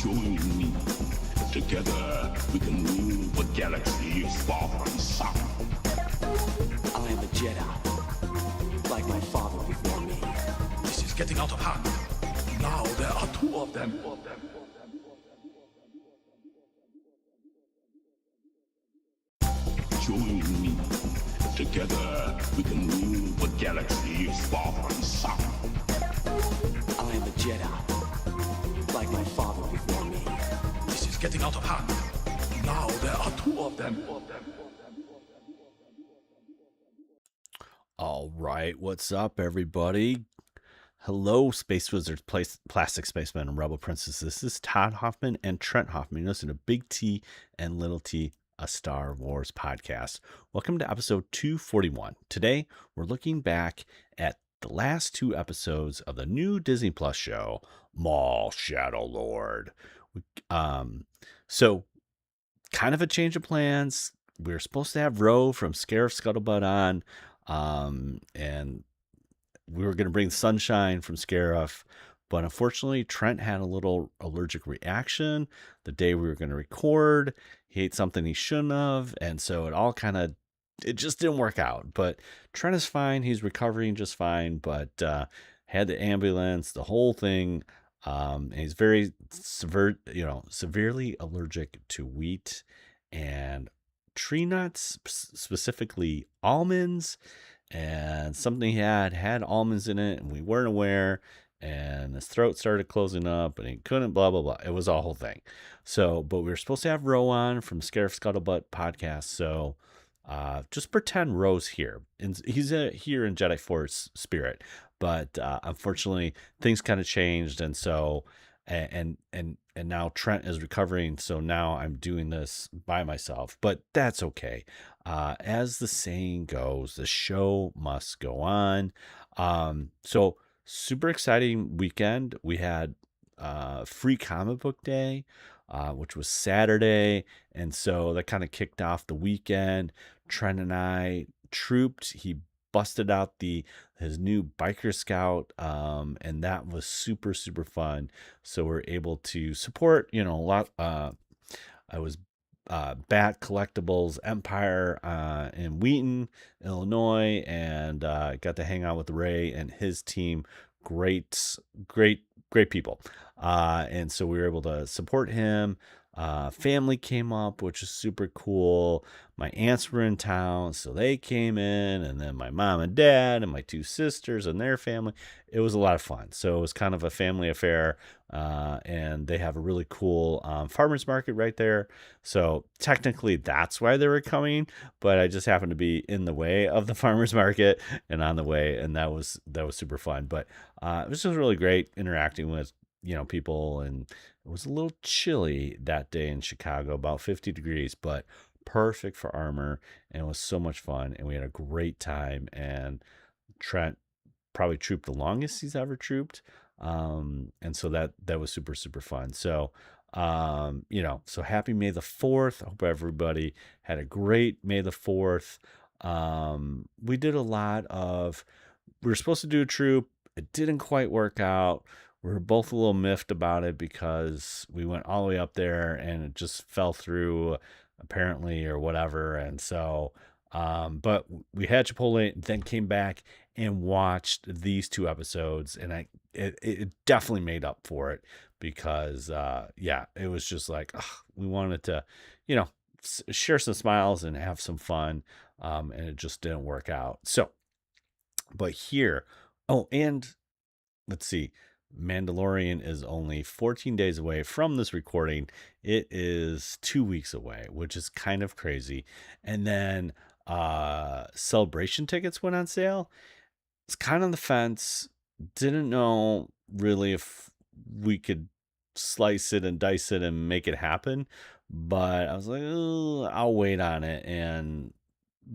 Join me. Together we can rule the galaxy far from sun. I am a Jedi, like my father before me. This is getting out of hand. Now there are two of them. Join me. Together we can rule the galaxy far from sun. I am a Jedi, like my father before me. This is getting out of hand. Now there are two of them. All right, what's up, everybody? Hello, Space Wizards, Plastic Spacemen, and Rebel Princess. This is Todd Hoffman and Trent Hoffman. You listen to Big T and Little T, a Star Wars podcast. Welcome to episode 241. Today, we're looking back at the last two episodes of the new Disney Plus show, Maul, Shadow Lord. So, kind of a change of plans. We were supposed to have Ro from Scarif Scuttlebutt on, and we were going to bring Sunshine from Scarif, but unfortunately Trent had a little allergic reaction the day we were going to record. He ate something he shouldn't have, and so it just didn't work out. But Trent is fine. He's recovering just fine, but had the ambulance, the whole thing. And he's very severely allergic to wheat and tree nuts, specifically almonds, and something he had almonds in it, and we weren't aware, and his throat started closing up, and he couldn't, blah, blah, blah. It was a whole thing. So, but we were supposed to have Ro on from Scarif Scuttlebutt podcast, so just pretend Ro's here. And he's here in Jedi Force spirit, but unfortunately, things kind of changed, and so, and now Trent is recovering, so now I'm doing this by myself, but that's okay. As the saying goes, the show must go on. So super exciting weekend. We had free comic book day, which was Saturday, and so that kind of kicked off the weekend. Trent and I trooped. He busted out his new biker scout, and that was super fun. So we're able to support a lot. I was Bat Collectibles Empire in Wheaton, Illinois, and got to hang out with Ray and his team. Great people, and so we were able to support him. Family came up, which is super cool. My aunts were in town, so they came in, and then my mom and dad and my two sisters and their family. It was a lot of fun. So it was kind of a family affair, and they have a really cool farmers market right there. So technically that's why they were coming, but I just happened to be in the way of the farmers market and on the way, and that was super fun. But it was just really great interacting with people, and it was a little chilly that day in Chicago, about 50 degrees, but perfect for armor, and it was so much fun, and we had a great time. And Trent probably trooped the longest he's ever trooped, and so that was super fun. So so happy May the 4th. I hope everybody had a great May the 4th. We did a lot of, we were supposed to do a troop. It didn't quite work out. We were both a little miffed about it because we went all the way up there and it just fell through apparently or whatever. And so, but we had Chipotle, then came back and watched these two episodes, and it definitely made up for it because, it was just like, we wanted to, share some smiles and have some fun. And it just didn't work out. So, but here, and let's see. Mandalorian is only 14 days away from this recording. It is 2 weeks away, which is kind of crazy. And then Celebration tickets went on sale. It's kind of on the fence. Didn't know really if we could slice it and dice it and make it happen, but I was like, I'll wait on it. And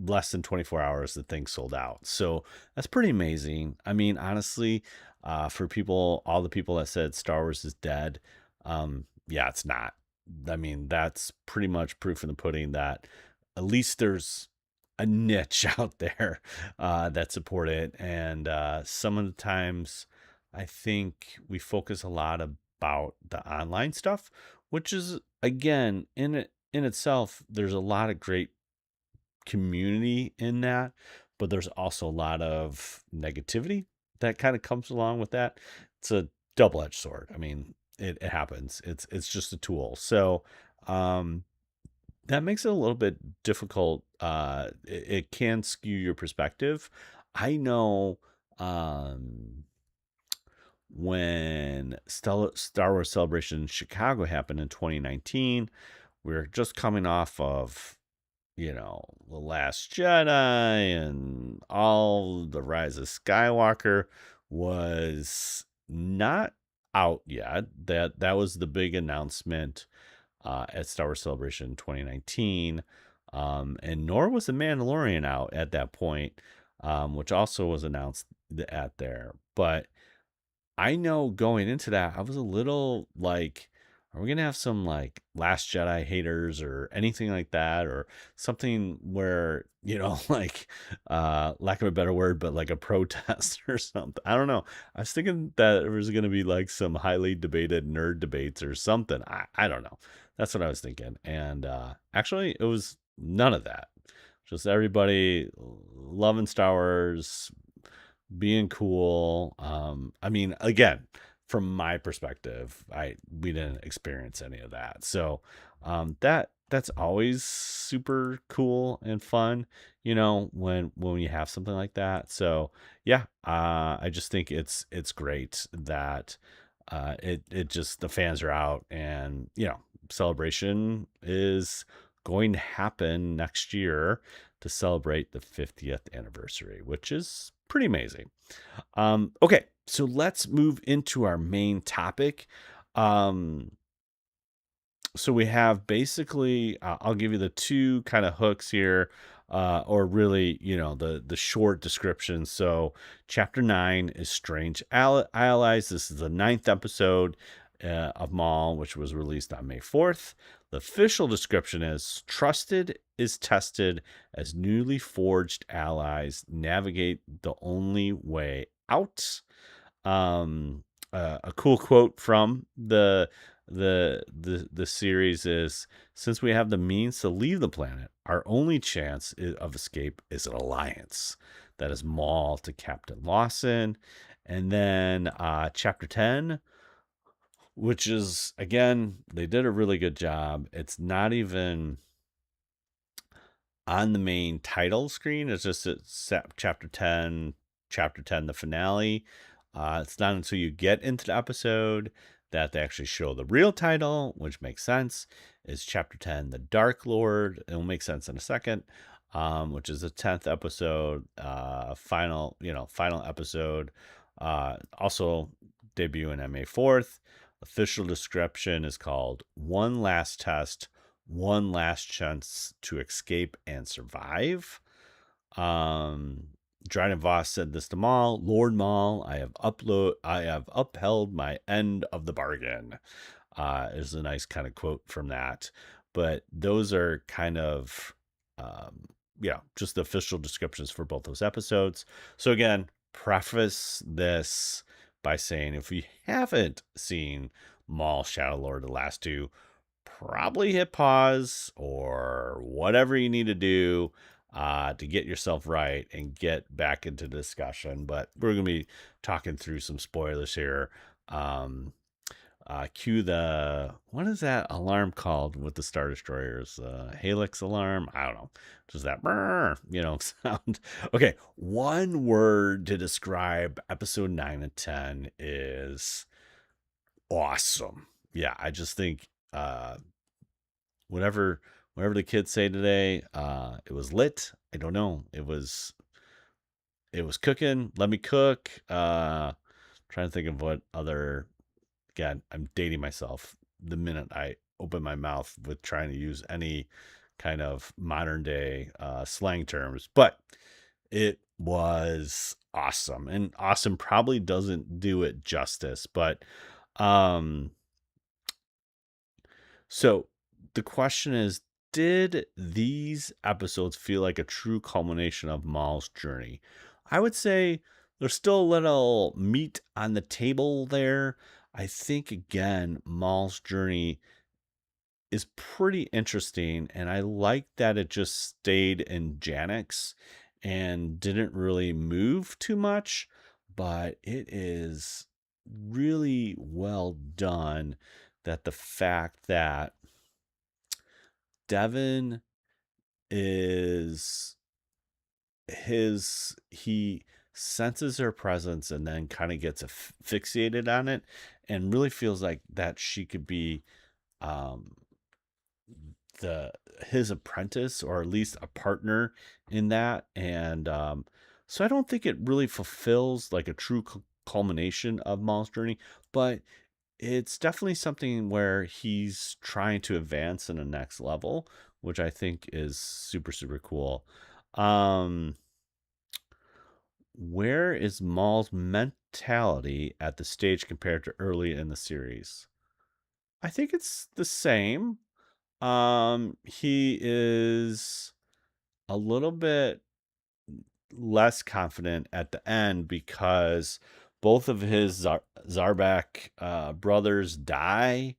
less than 24 hours, the thing sold out. So that's pretty amazing. I mean, honestly, for all the people that said Star Wars is dead, it's not. I mean, that's pretty much proof in the pudding that at least there's a niche out there that support it. And some of the times I think we focus a lot about the online stuff, which is, again, in itself, there's a lot of great community in that, but there's also a lot of negativity that kind of comes along with that. It's a double-edged sword. I mean, it happens. It's just a tool. So that makes it a little bit difficult. It can skew your perspective. I know when Star Wars Celebration in Chicago happened in 2019, we were just coming off of, The Last Jedi and all the Rise of Skywalker was not out yet. That was the big announcement at Star Wars Celebration 2019. And nor was The Mandalorian out at that point, which also was announced at there. But I know going into that, I was a little like, are we going to have some like Last Jedi haters or anything like that? Or something where, like, lack of a better word, but like a protest or something. I don't know. I was thinking that there was going to be like some highly debated nerd debates or something. I don't know. That's what I was thinking. And actually, it was none of that. Just everybody loving Star Wars, being cool. I mean, again, from my perspective, we didn't experience any of that. So that's always super cool and fun, when you have something like that. So yeah, I just think it's great that it just, the fans are out, and Celebration is going to happen next year to celebrate the 50th anniversary, which is pretty amazing. Okay, so let's move into our main topic. So we have basically, I'll give you the two kind of hooks here, or really, the short description. So chapter 9 is Strange Allies. This is the 9th episode of Maul, which was released on May 4th. The official description is: trusted is tested as newly forged allies navigate the only way out. A cool quote from the series is: since we have the means to leave the planet, our only chance of escape is an alliance. That is Maul to Captain Lawson. And then chapter 10, which is, again, they did a really good job. It's not even on the main title screen. It's just chapter 10, the finale. It's not until you get into the episode that they actually show the real title, which makes sense. Is chapter 10, The Dark Lord. It will make sense in a second, which is the 10th episode, final episode. Also debuting on May 4th. Official description is called One Last Test, One Last Chance to Escape and Survive. Dryden Voss said this to Maul: Lord Maul, I have upheld my end of the bargain. Is a nice kind of quote from that. But those are kind of, just the official descriptions for both those episodes. So again, preface this by saying, if you haven't seen Maul, Shadow Lord, the last two, probably hit pause or whatever you need to do to get yourself right and get back into the discussion. But we're going to be talking through some spoilers here. Cue the, what is that alarm called with the Star Destroyers? Helix alarm? I don't know. Just that, sound. Okay, one word to describe episode 9 and 10 is awesome. Yeah, I just think whatever the kids say today, it was lit. I don't know. It was cooking. Let me cook. Trying to think of what other. Again, I'm dating myself the minute I open my mouth with trying to use any kind of modern day slang terms, but it was awesome. And awesome probably doesn't do it justice, but so the question is, did these episodes feel like a true culmination of Maul's journey? I would say there's still a little meat on the table there. I think again, Maul's journey is pretty interesting, and I like that it just stayed in Janix and didn't really move too much, but it is really well done that the fact that Devin is he senses her presence and then kind of gets fixated on it and really feels like that she could be um the his apprentice or at least a partner in that. And so I don't think it really fulfills like a true culmination of Maul's journey, but it's definitely something where he's trying to advance in the next level, which I think is super super cool. um where is Maul's mentality at the stage compared to early in the series? I think it's the same. He is a little bit less confident at the end because both of his Zarbak brothers die.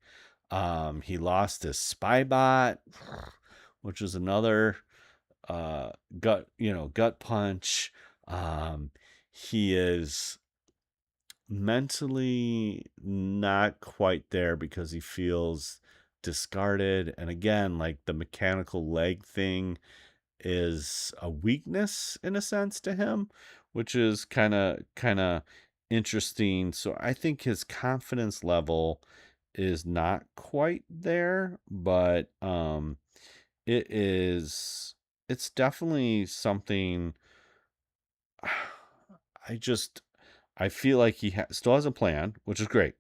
He lost his spy bot, which is another gut punch. He is mentally not quite there because he feels discarded. And again, like the mechanical leg thing is a weakness in a sense to him, which is kind of interesting. So I think his confidence level is not quite there, but it's definitely something. I just I feel like he still has a plan, which is great.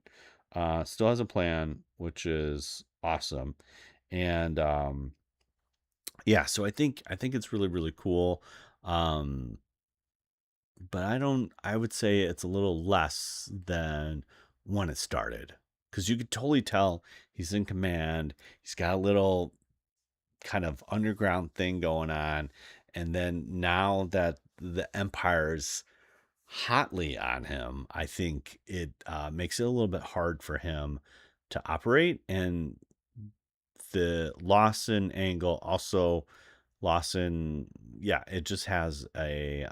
Still has a plan, which is awesome. And yeah, so I think it's really really cool. Um, but I would say it's a little less than when it started because you could totally tell he's in command. He's got a little kind of underground thing going on, and then now that the Empire's hotly on him, I think it makes it a little bit hard for him to operate. And the Lawson angle also, Lawson, yeah, it just has a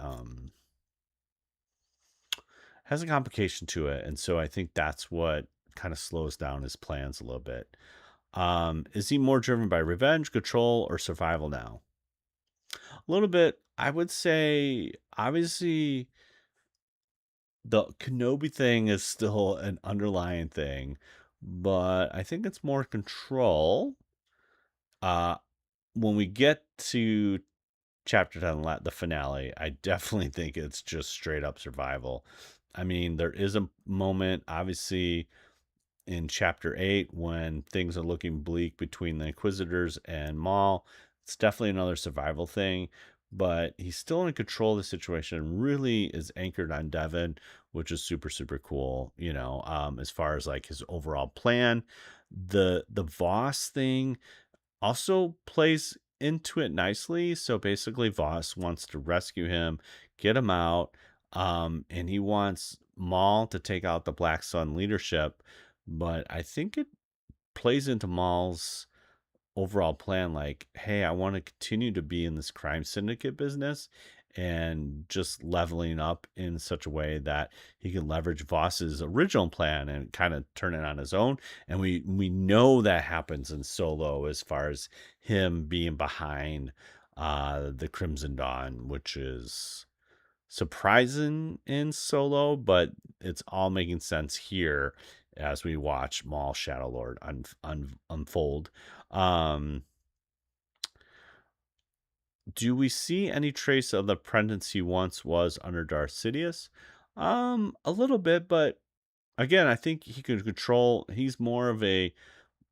complication to it, and so I think that's what kind of slows down his plans a little bit. Is he more driven by revenge, control, or survival now? A little bit, I would say. Obviously, the Kenobi thing is still an underlying thing, but I think it's more control. Uh, when we get to chapter 10, the finale, I definitely think it's just straight up survival. I mean, there is a moment, obviously, in chapter 8 when things are looking bleak between the Inquisitors and Maul. It's definitely another survival thing, but he's still in control of the situation and really is anchored on Devin, which is super super cool. As far as like his overall plan, the Voss thing also plays into it nicely. So basically, Voss wants to rescue him, get him out, and he wants Maul to take out the Black Sun leadership. But I think it plays into Maul's overall plan, like, hey, I want to continue to be in this crime syndicate business and just leveling up in such a way that he can leverage Voss's original plan and kind of turn it on his own. And we know that happens in Solo as far as him being behind the Crimson Dawn, which is surprising in Solo, but it's all making sense here as we watch Maul Shadow Lord unfold. Um, do we see any trace of the apprentice he once was under Darth Sidious? A little bit, but again, I think he could control. He's more of a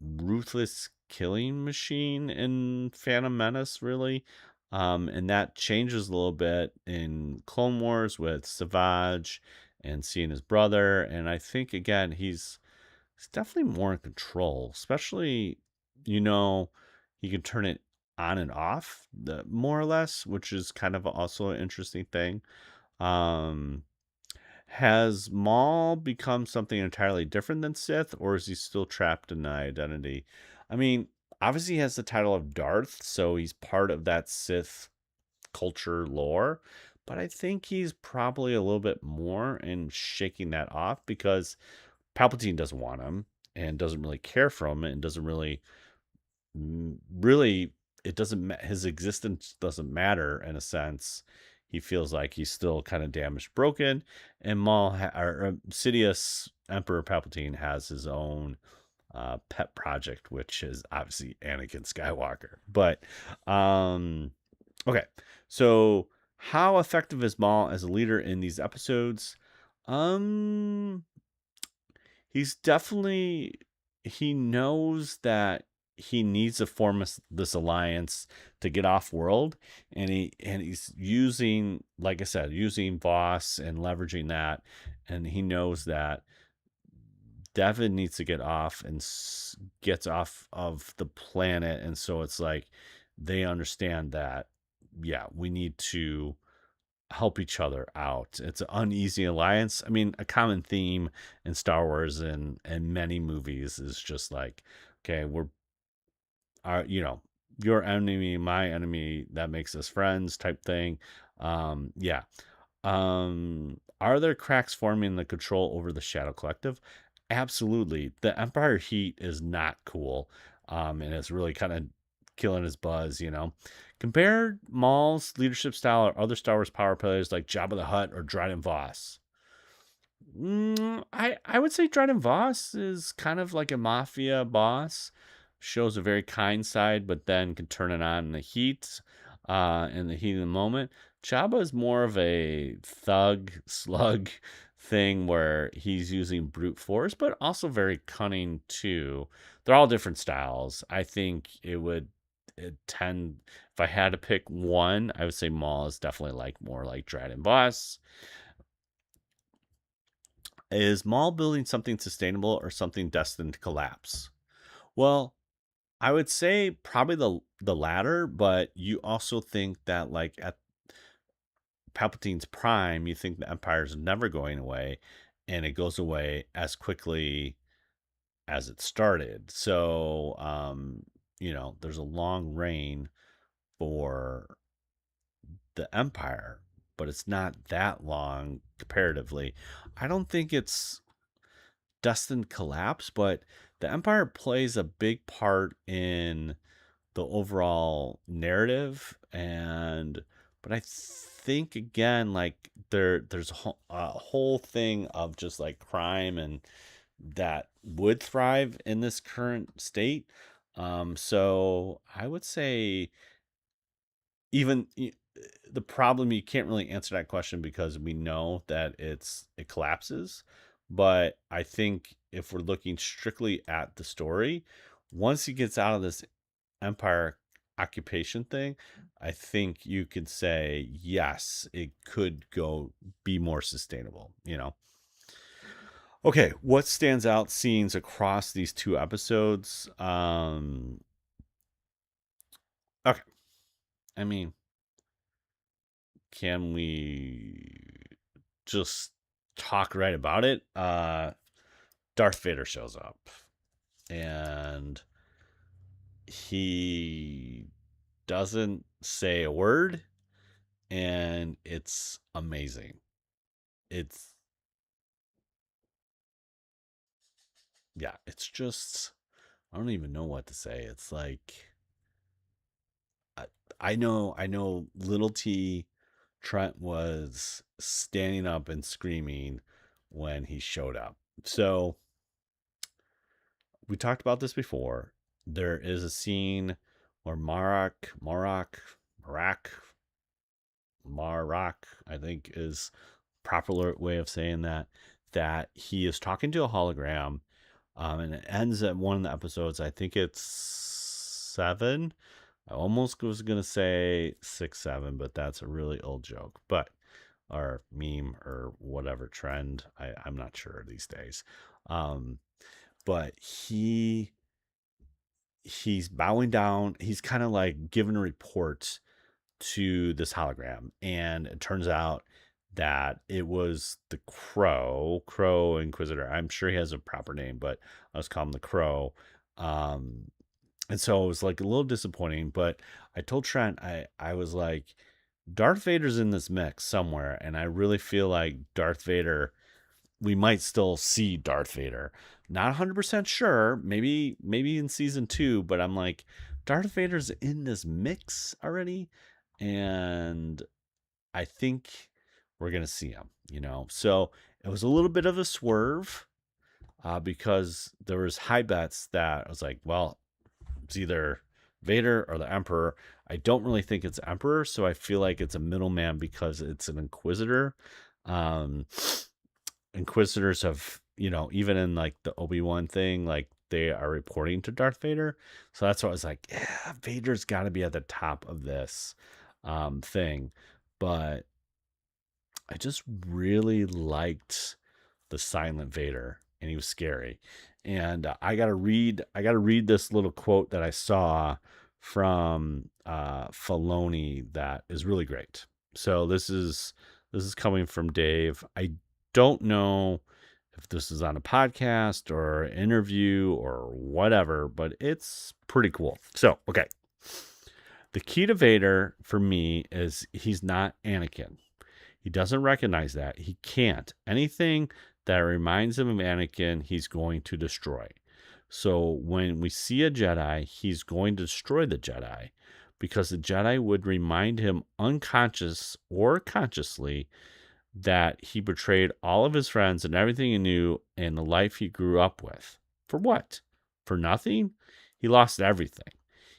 ruthless killing machine in Phantom Menace, really. And that changes a little bit in Clone Wars with Savage and seeing his brother. And I think again, he's definitely more in control, especially, you know, he can turn it on and off more or less, which is kind of also an interesting thing. Um, Has Maul become something entirely different than Sith, or is he still trapped in the identity? I mean, obviously he has the title of Darth, so he's part of that Sith culture lore, but I think he's probably a little bit more in shaking that off because Palpatine doesn't want him and doesn't really care for him and doesn't really it doesn't his existence doesn't matter in a sense. He feels like he's still kind of damaged, broken, and Sidious Emperor Palpatine has his own pet project, which is obviously Anakin Skywalker. But okay, so how effective is Maul as a leader in these episodes? Um, he's definitely he knows that he needs to form this alliance to get off world, and he's using, like I said, using Voss and leveraging that, and he knows that Devin needs to get off and gets off of the planet, and so it's like they understand that yeah, we need to help each other out. It's an uneasy alliance. I mean, a common theme in Star Wars and many movies is just like, okay, we're our, your enemy, my enemy, that makes us friends type thing. Yeah. Are there cracks forming the control over the Shadow Collective? Absolutely. The Empire heat is not cool. And it's really kind of killing his buzz. Compare Maul's leadership style or other Star Wars power players like Jabba the Hutt or Dryden Voss. I would say Dryden Voss is kind of like a mafia boss. Shows a very kind side, but then can turn it on in the heat of the moment. Jabba is more of a thug slug thing where he's using brute force, but also very cunning too. They're all different styles. I think tend, if I had to pick one, I would say Maul is definitely like more like Dryden Voss. Is Maul building something sustainable or something destined to collapse? Well, I would say probably the latter, but you also think that like at Palpatine's prime, you think the Empire is never going away, and it goes away as quickly as it started. So, there's a long reign for the Empire, but it's not that long comparatively. I don't think it's destined collapse, but the Empire plays a big part in the overall narrative, and but I think again like there's a whole thing of just like crime and that would thrive in this current state. So I would say even the problem, you can't really answer that question because we know that it collapses, but I think if we're looking strictly at the story, once he gets out of this empire occupation thing, I think you could say yes, it could go be more sustainable. Okay, what stands out scenes across these two episodes? Okay, I mean, can we just talk right about it? Darth Vader shows up, and he doesn't say a word, and it's amazing. It's Yeah, it's just I don't even know what to say. It's like I, I know little T Trent was standing up and screaming when he showed up. So we talked about this before. There is a scene where Marak, I think is proper way of saying that he is talking to a hologram, and it ends at one of the episodes. I think it's 7. I almost was gonna say 6, 7, but that's a really old joke, but or meme or whatever trend. I'm not sure these days. Um, but he's bowing down. He's kind of like giving a report to this hologram, and it turns out that it was the Crow Inquisitor. I'm sure he has a proper name, but I was calling him the Crow. And so it was like a little disappointing, but I told Trent, I was like, Darth Vader's in this mix somewhere, and I really feel like Darth Vader, we might still see Darth Vader. Not 100% sure, maybe in season 2, but I'm like, Darth Vader's in this mix already, and I think we're gonna see him, So it was a little bit of a swerve, because there was high bets that I was like, well, it's either Vader or the Emperor. I don't really think it's Emperor, so I feel like it's a middleman because it's an Inquisitor. Um, Inquisitors have, even in like the Obi-Wan thing, like they are reporting to Darth Vader. So that's why I was like, yeah, Vader's got to be at the top of this thing. But I just really liked the silent Vader, and he was scary. And I gotta read this little quote that I saw from Filoni that is really great. So this is coming from Dave. I don't know if this is on a podcast or an interview or whatever, but it's pretty cool. So, okay. The key to Vader for me is he's not Anakin. He doesn't recognize that. He can't. Anything that reminds him of Anakin, he's going to destroy. So when we see a Jedi, he's going to destroy the Jedi because the Jedi would remind him unconscious or consciously that he betrayed all of his friends and everything he knew and the life he grew up with. For what? For nothing? He lost everything.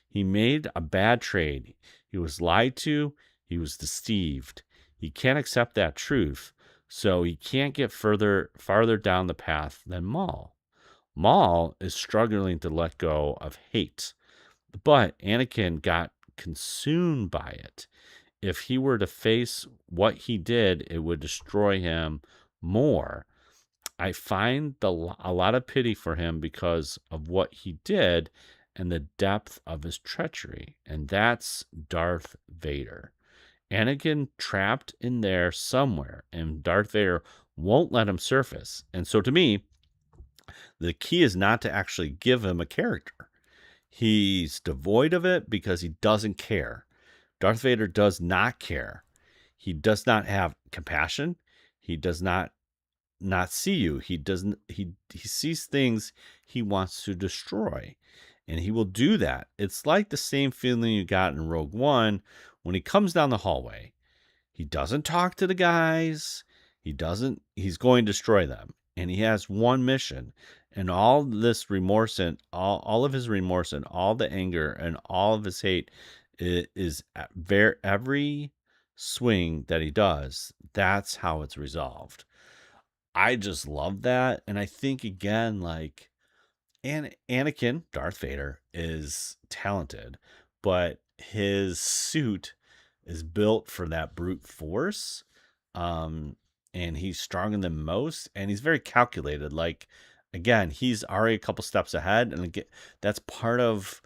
He made a bad trade. He was lied to. He was deceived. He can't accept that truth, so he can't get farther down the path than Maul. Maul is struggling to let go of hate, but Anakin got consumed by it. If he were to face what he did, it would destroy him more. I find a lot of pity for him because of what he did and the depth of his treachery, and that's Darth Vader. Anakin trapped in there somewhere, and Darth Vader won't let him surface. And so to me, the key is not to actually give him a character. He's devoid of it because he doesn't care. Darth Vader does not care. He does not have compassion. He does not see you. He doesn't he sees things he wants to destroy. And he will do that. It's like the same feeling you got in Rogue One when he comes down the hallway. He doesn't talk to the guys. He's going to destroy them. And he has one mission. And all this remorse and all of his remorse and all the anger and all of his hate is every swing that he does. That's how it's resolved. I just love that. And I think, again, like, Anakin, Darth Vader, is talented, but his suit is built for that brute force. And he's stronger than most, and he's very calculated. Like, again, he's already a couple steps ahead, and again, that's part of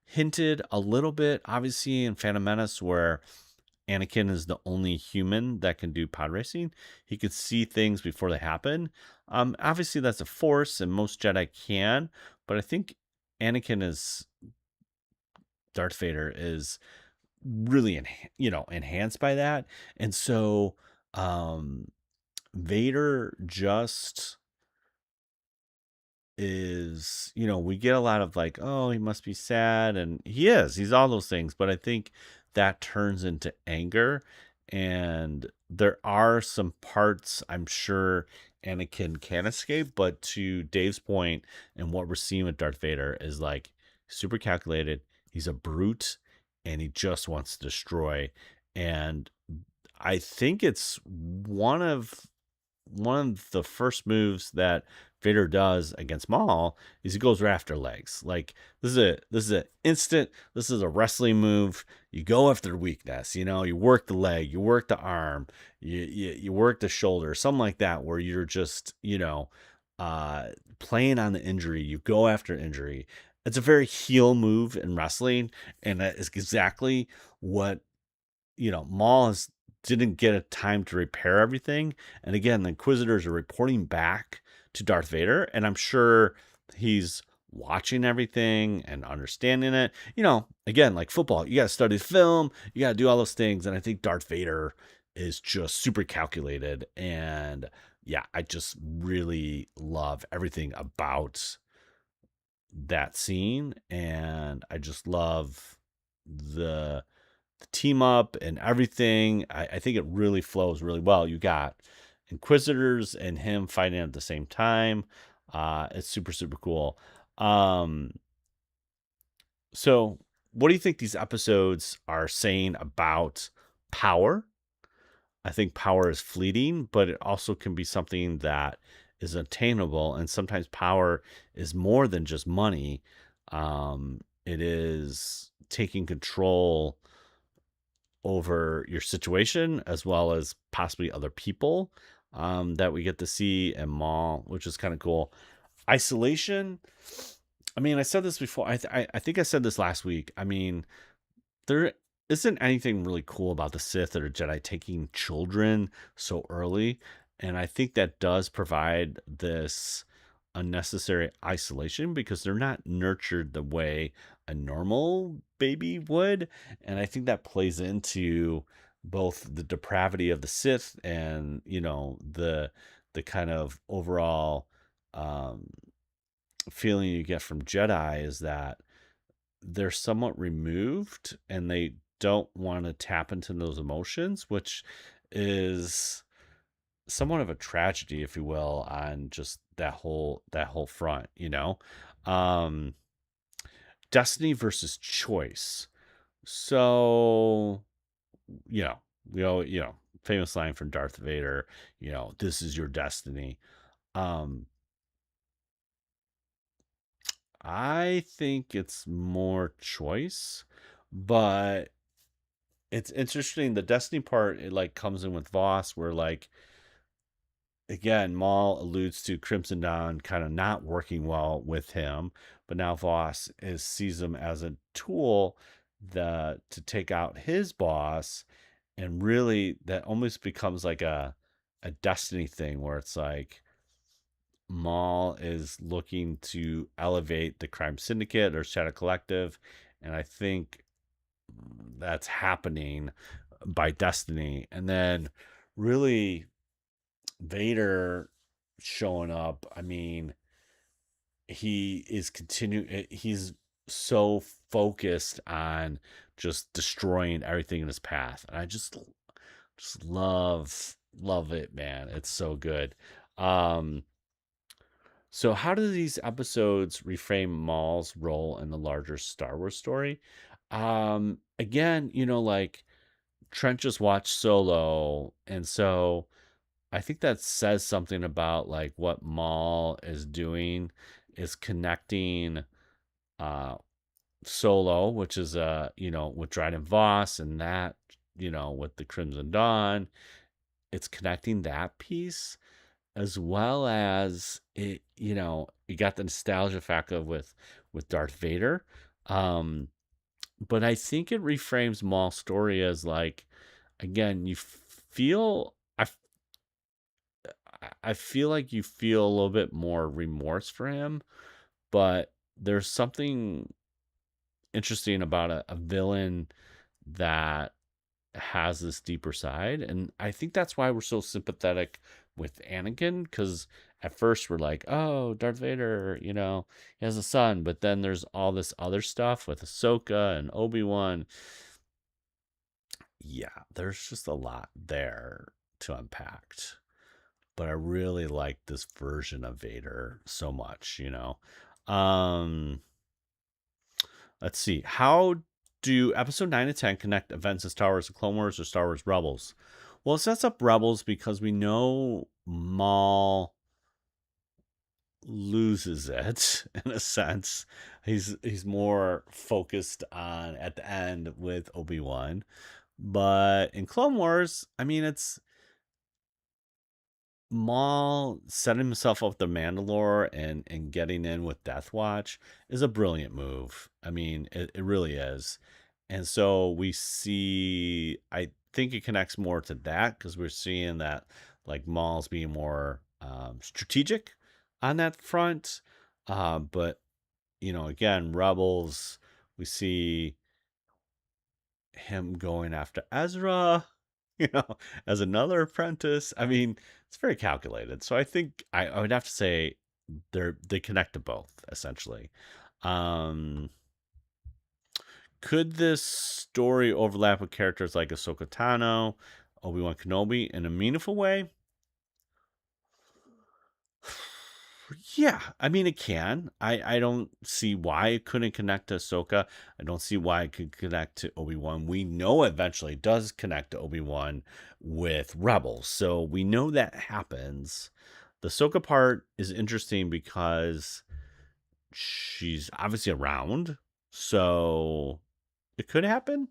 hinted a little bit, obviously, in Phantom Menace, where Anakin is the only human that can do pod racing. He could see things before they happen. Obviously, that's a force, and most Jedi can, but I think Darth Vader is really, enhanced by that. And so, Vader just is, we get a lot of like, oh, he must be sad, and he's all those things, but I think that turns into anger, and there are some parts I'm sure Anakin can escape, but to Dave's point, and what we're seeing with Darth Vader is like super calculated. He's a brute, and he just wants to destroy. And I think it's one of the first moves that Vader does against Maul is he goes right after legs. Like, this is a wrestling move. You go after the weakness, you work the leg, you work the arm, you work the shoulder, something like that, where you're just, playing on the injury. You go after injury. It's a very heel move in wrestling, and that is exactly what, Maul has didn't get a time to repair everything. And again, the Inquisitors are reporting back to Darth Vader, and I'm sure he's watching everything and understanding it. Again, like football, you got to study the film, you got to do all those things. And I think Darth Vader is just super calculated. And yeah, I just really love everything about that scene. And I just love the team up and everything. I think it really flows really well. You got Inquisitors and him fighting at the same time. It's super, super cool. So what do you think these episodes are saying about power? I think power is fleeting, but it also can be something that is attainable. And sometimes power is more than just money. It is taking control over your situation as well as possibly other people that we get to see in Maul, which is kind of cool. Isolation. I mean, I said this before. I think I said this last week. I mean, there isn't anything really cool about the Sith or Jedi taking children so early. And I think that does provide this unnecessary isolation because they're not nurtured the way a normal baby would. And I think that plays into both the depravity of the Sith and, the kind of overall feeling you get from Jedi is that they're somewhat removed and they don't want to tap into those emotions, which is somewhat of a tragedy, if you will, on just that whole front, um destiny versus choice. So we all famous line from Darth Vader, this is your destiny. um I think it's more choice, but it's interesting. The destiny part, it like comes in with Voss, where like again, Maul alludes to Crimson Dawn kind of not working well with him, but now Voss sees him as a tool to take out his boss, and really that almost becomes like a destiny thing where it's like Maul is looking to elevate the crime syndicate or Shadow Collective, and I think that's happening by destiny. And then really Vader showing up, I mean, he's so focused on just destroying everything in his path. And I just love it, man. It's so good. Um so how do these episodes reframe Maul's role in the larger Star Wars story? Again, like Trent just watched Solo, and so I think that says something about like what Maul is doing is connecting uh Solo, which is with Dryden Voss and that, with the Crimson Dawn. It's connecting that piece as well as you got the nostalgia factor with Darth Vader. But I think it reframes Maul's story as like, again, I feel like you feel a little bit more remorse for him, but there's something interesting about a villain that has this deeper side. And I think that's why we're so sympathetic with Anakin, because at first we're like, oh, Darth Vader, he has a son, but then there's all this other stuff with Ahsoka and Obi-Wan. Yeah, there's just a lot there to unpack. But I really like this version of Vader so much. Um, let's see. How do episode 9 and 10 connect events in Star Wars and Clone Wars or Star Wars Rebels? Well, it sets up Rebels because we know Maul loses it in a sense. He's more focused on at the end with Obi-Wan. But in Clone Wars, I mean, it's Maul setting himself up the Mandalore and getting in with Death Watch is a brilliant move. I mean, it really is. And so we see, think it connects more to that because we're seeing that like Maul's being more strategic on that front. But again, Rebels, we see him going after Ezra, you know, as another apprentice. I mean, it's very calculated. So I think I would have to say they connect to both essentially. Um, could this story overlap with characters like Ahsoka Tano, Obi-Wan Kenobi in a meaningful way? Yeah, I mean it can. I don't see why it couldn't connect to Ahsoka. I don't see why it could connect to Obi-Wan. We know eventually it does connect to Obi-Wan with Rebels, so we know that happens. The Ahsoka part is interesting because she's obviously around, so it could happen.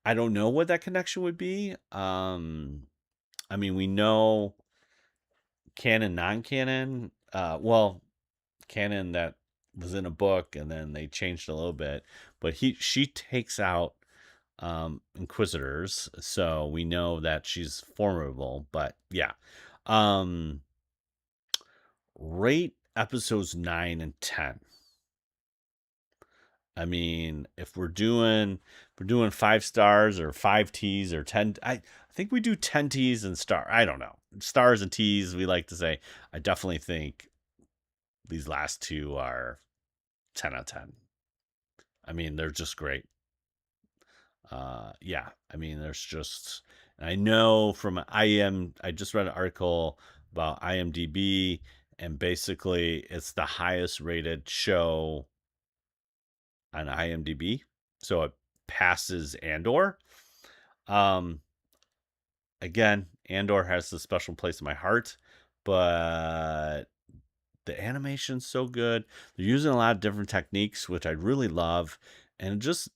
I don't know what that connection would be. I mean, we know canon, non-canon. Well, canon that was in a book, and then they changed a little bit. But she takes out Inquisitors, so we know that she's formidable. But yeah, um, rate episodes 9 and 10. I mean, if we're doing 5 stars or 5 T's or 10, I think we do 10 T's and star. I don't know, stars and T's. We like to say. I definitely think these last two are 10 out of 10. I mean, they're just great. Yeah, I mean, there's just. I know from I just read an article about IMDb, and basically, it's the highest rated show on IMDb, so it passes Andor. Um, Again, Andor has a special place in my heart, but the animation's so good. They're using a lot of different techniques, which I really love, and just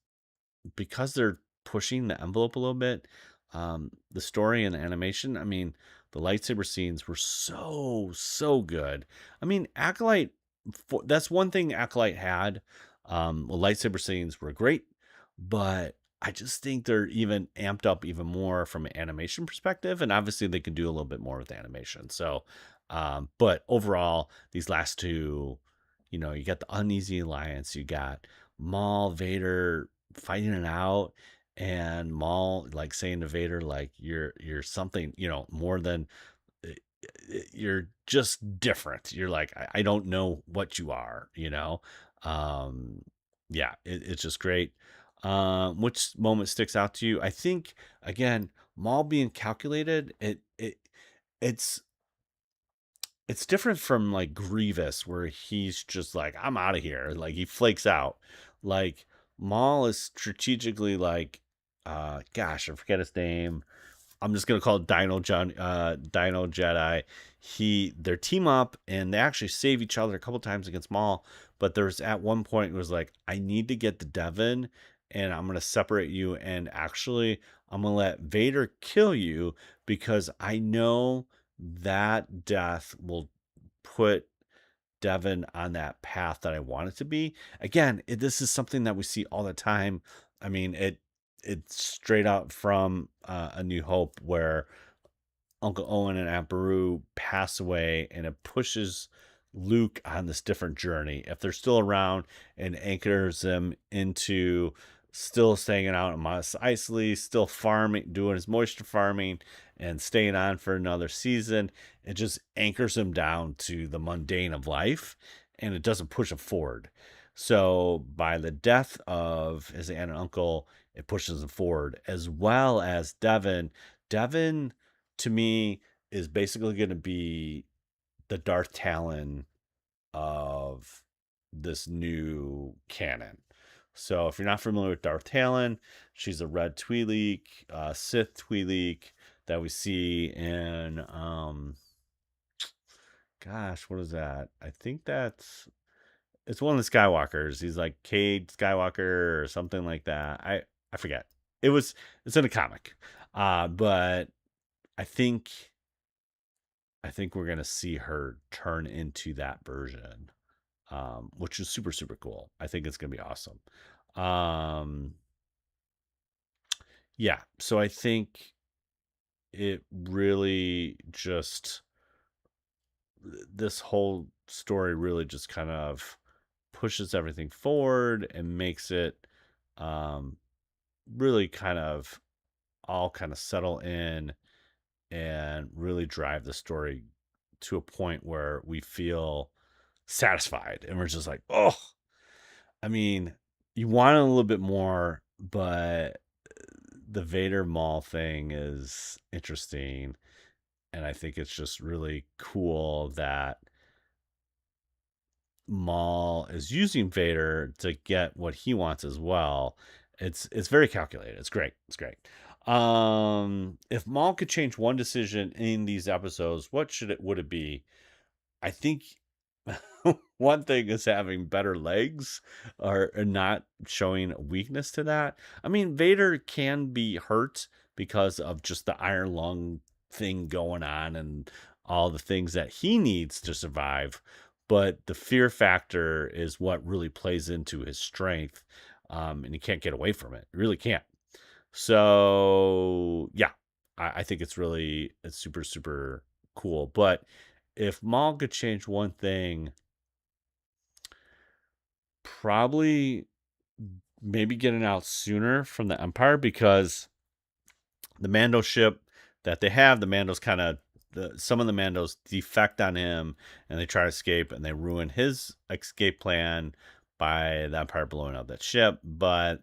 because they're pushing the envelope a little bit, the story and the animation. I mean, the lightsaber scenes were so good. I mean, Acolyte. That's one thing Acolyte had. Well, lightsaber scenes were great, but I just think they're even amped up even more from an animation perspective, and obviously they can do a little bit more with animation. So, but overall, these last two, you got the Uneasy Alliance, you got Maul, Vader fighting it out, and Maul like saying to Vader like you're something, more than you're just different. You're like I don't know what you are. Um yeah, it's just great. Which moment sticks out to you? I think again, Maul being calculated, it's it's different from like Grievous, where he's just like, I'm out of here. Like he flakes out. Like Maul is strategically like, gosh, I forget his name. I'm just gonna call it Dino Jedi. Their team up and they actually save each other a couple times against Maul. But there's at one point it was like, I need to get to Devon, and I'm gonna separate you, and actually I'm gonna let Vader kill you because I know that death will put Devon on that path that I want it to be. Again, this is something that we see all the time. I mean, it's straight out from A New Hope, where Uncle Owen and Aunt Beru pass away, and it pushes Luke on this different journey. If they're still around, and anchors them into still staying out in Mos Eisley, still farming, doing his moisture farming, and staying on for another season. It just anchors him down to the mundane of life, and it doesn't push him forward. So by the death of his aunt and uncle, it pushes him forward, as well as Devon. Devon, to me, is basically going to be the Darth Talon of this new canon. So if you're not familiar with Darth Talon, she's a red Twi'lek, Sith Twi'lek that we see in, gosh, what is that? I think it's one of the Skywalkers. He's like Cade Skywalker or something like that. I forget. It's in a comic. But I think we're gonna see her turn into that version, which is super cool. I think it's gonna be awesome. Um, yeah, so I think it really just, this whole story really just kind of pushes everything forward and makes it um, really kind of all kind of settle in and really drive the story to a point where we feel satisfied and we're just like, oh, I mean, you want a little bit more, but the Vader Maul thing is interesting. And I think it's just really cool that Maul is using Vader to get what he wants as well. It's very calculated. It's great. It's great. If Maul could change one decision in these episodes, what would it be? I think one thing is having better legs or not showing a weakness to that. I mean, Vader can be hurt because of just the iron lung thing going on and all the things that he needs to survive. But the fear factor is what really plays into his strength. And he can't get away from it. He really can't. So yeah, I think it's super, super cool. But if Maul could change one thing, probably maybe getting out sooner from the Empire, because the Mando ship that they have, the Mandos kind of, some of the Mandos defect on him and they try to escape and they ruin his escape plan by the Empire blowing up that ship. But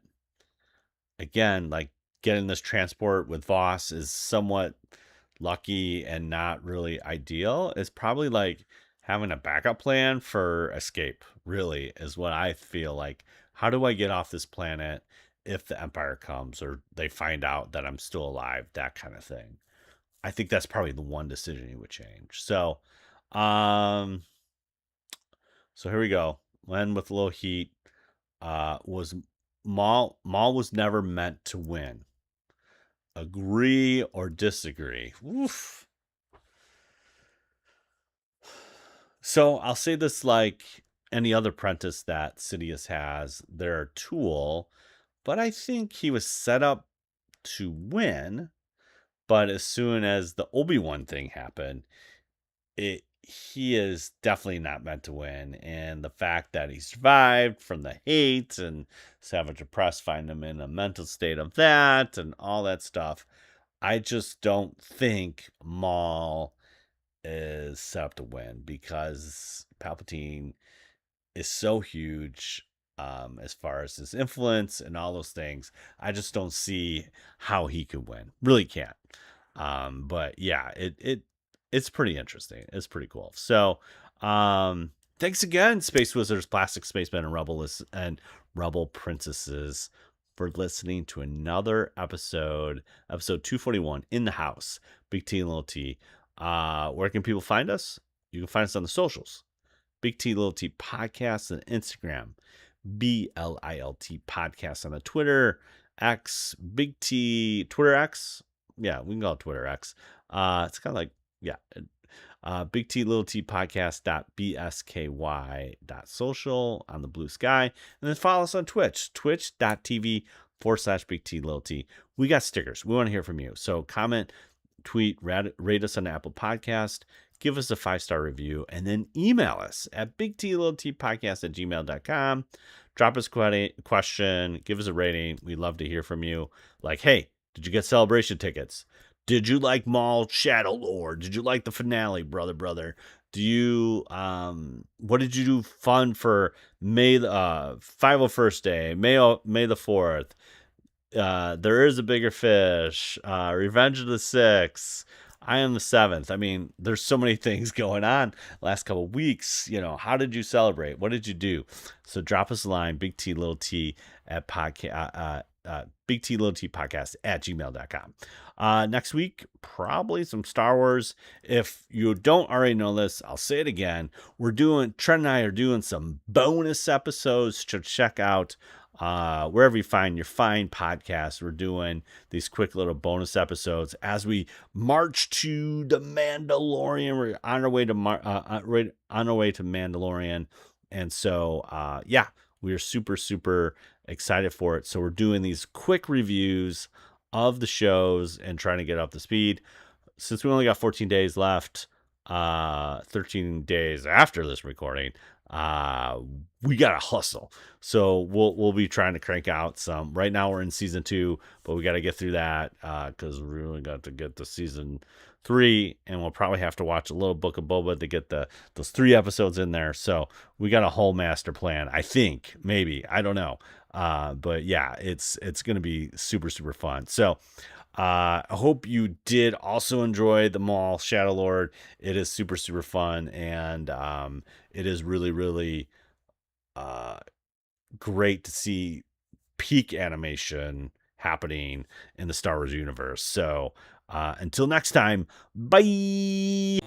again, like, getting this transport with Voss is somewhat lucky and not really ideal. It's probably like having a backup plan for escape, really, is what I feel like. How do I get off this planet if the Empire comes or they find out that I'm still alive? That kind of thing. I think that's probably the one decision you would change. Um, so here we go. Len with a little heat. Was Maul was never meant to win. Agree or disagree? Oof. So I'll say this like any other apprentice that Sidious has, they're a tool, but I think he was set up to win. But as soon as the Obi-Wan thing happened, he is definitely not meant to win. And the fact that he survived from the hate and Savage Press find him in a mental state of that and all that stuff, I just don't think Maul is set up to win because Palpatine is so huge, as far as his influence and all those things. I just don't see how he could win. Really can't. But yeah, it's pretty interesting. It's pretty cool. So, thanks again, Space Wizards, Plastic Spacemen, and Rebel Princesses, for listening to another episode 241 in the house. Big T and Little T. Where can people find us? You can find us on the socials. Big T Little T Podcast on Instagram. BLILT Podcast on the Twitter X. Big T Twitter X. Yeah, we can call it Twitter X. It's kind of like, yeah. Big T Little T Podcast.bsky.social on the Blue Sky. And then follow us on Twitch, twitch.tv/Big T Little T. We got stickers. We want to hear from you. So comment, tweet, rate us on Apple Podcast, give us a 5-star review, and then email us at bigtlittlepodcast@gmail.com. Drop us a question, give us a rating. We'd love to hear from you. Like, hey, did you get celebration tickets? Did you like Maul Shadow Lord? Did you like the finale, brother? Do you what did you do fun for May 501st day, May the 4th? There is a bigger fish. Revenge of the Sixth. I am the 7th. I mean, there's so many things going on last couple of weeks. You know, how did you celebrate? What did you do? So drop us a line, Big T Little T at podcast. Big T Little T Podcast at gmail.com. Next week, probably some Star Wars. If you don't already know this, I'll say it again. Trent and I are doing some bonus episodes to check out wherever you find your fine podcasts. We're doing these quick little bonus episodes as we march to the Mandalorian. We're on our way to Mandalorian, and so yeah, we are super, super excited for it. So we're doing these quick reviews of the shows and trying to get up to speed. Since we only got 14 days left, 13 days after this recording, we gotta hustle. So we'll be trying to crank out some. Right now we're in season 2, but we got to get through that because we really got to get to season 3, and we'll probably have to watch a little Book of Boba to get those 3 episodes in there. So we got a whole master plan. I think, maybe, I don't know. But yeah, it's gonna be super super fun. So I hope you did also enjoy the Maul Shadow Lord. It is super super fun, and it is really really great to see peak animation happening in the Star Wars universe. So until next time, bye.